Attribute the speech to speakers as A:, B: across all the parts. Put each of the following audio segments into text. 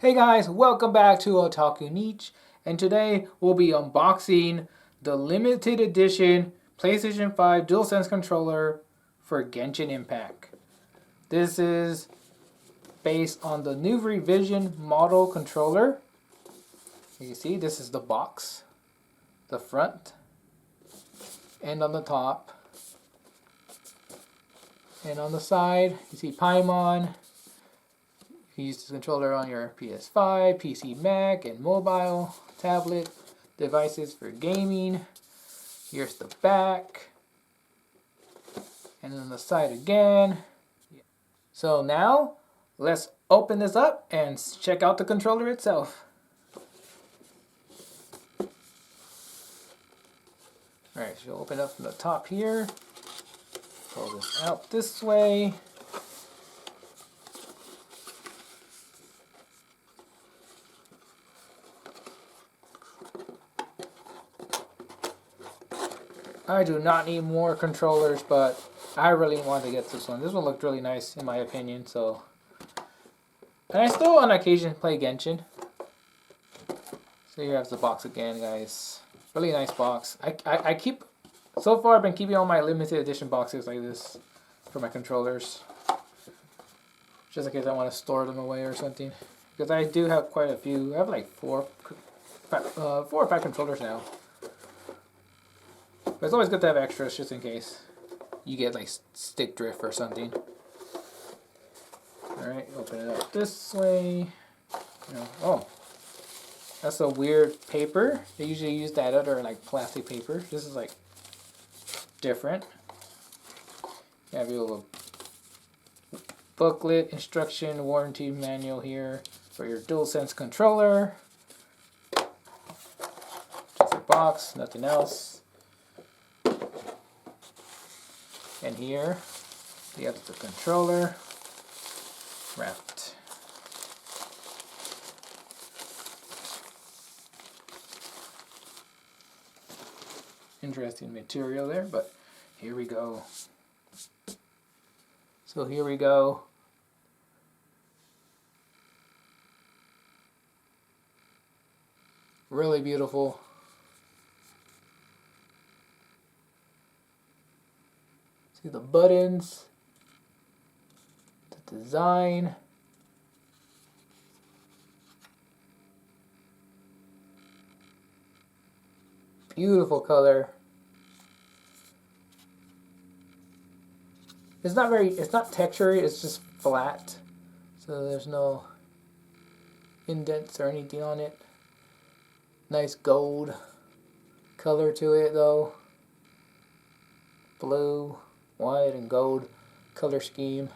A: Hey guys, welcome back to Otaku Niche, and today we'll be unboxing the limited edition PlayStation 5 DualSense controller for Genshin Impact. This is based on the new revision model controller. You see, this is the box, the front, and on the top. And on the side, you see Paimon. You can use this controller on your PS5, PC, Mac, and mobile, tablet devices for gaming. Here's the back. And then the side again. So now, let's open this up and check out the controller itself. Alright, so open up from the top here. Pull this out this way. I do not need more controllers, but I really want to get this one. This one looked really nice in my opinion, so. And I still on occasion play Genshin. So here's the box again, guys. Really nice box. I keep, so far I've been keeping all my limited edition boxes like this for my controllers. Just in case I want to store them away or something. Because I do have quite a few. I have like four or five controllers now. But it's always good to have extras just in case you get like stick drift or something. Alright, open it up this way. Oh, that's a weird paper. They usually use that other like plastic paper. This is like different. You have your little booklet, instruction, warranty manual here for your DualSense controller. Just a box, nothing else. And here, you have the controller wrapped. Interesting material there, but here we go. So here we go. Really beautiful. See the buttons, the design. Beautiful color. It's not textured, it's just flat. So there's no indents or anything on it. Nice gold color to it though. Blue, white, and gold color scheme.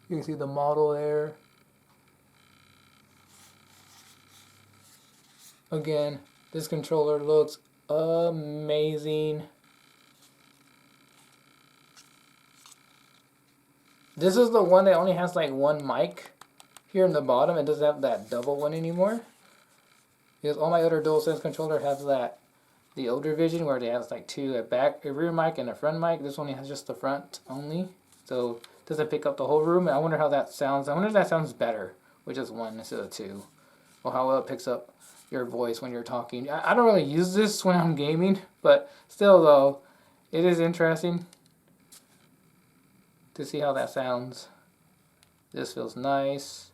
A: You can see the model there. Again, this controller looks amazing. This is the one that only has like one mic here in the bottom. It doesn't have that double one anymore. Because all my other DualSense controller has that, the older version where they have like two, a rear mic and a front mic. This one has just the front only. So it doesn't pick up the whole room. I wonder how that sounds. I wonder if that sounds better with just one instead of two. Or how well it picks up your voice when you're talking. I don't really use this when I'm gaming, but still though, it is interesting to see how that sounds. This feels nice.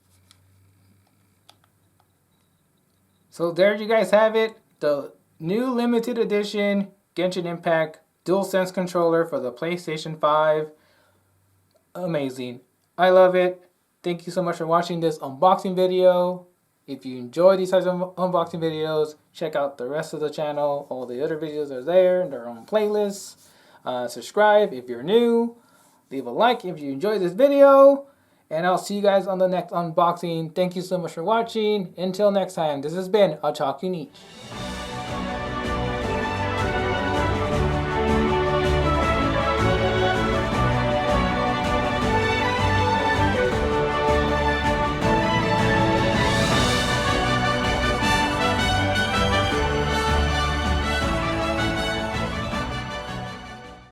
A: So there you guys have it. The new limited edition Genshin Impact DualSense controller for the PlayStation 5. Amazing. I love it. Thank you so much for watching this unboxing video. If you enjoy these types of unboxing videos, check out the rest of the channel. All the other videos are there in their own playlists. Subscribe if you're new. Leave a like if you enjoyed this video. And I'll see you guys on the next unboxing. Thank you so much for watching. Until next time, this has been Otaku Niche.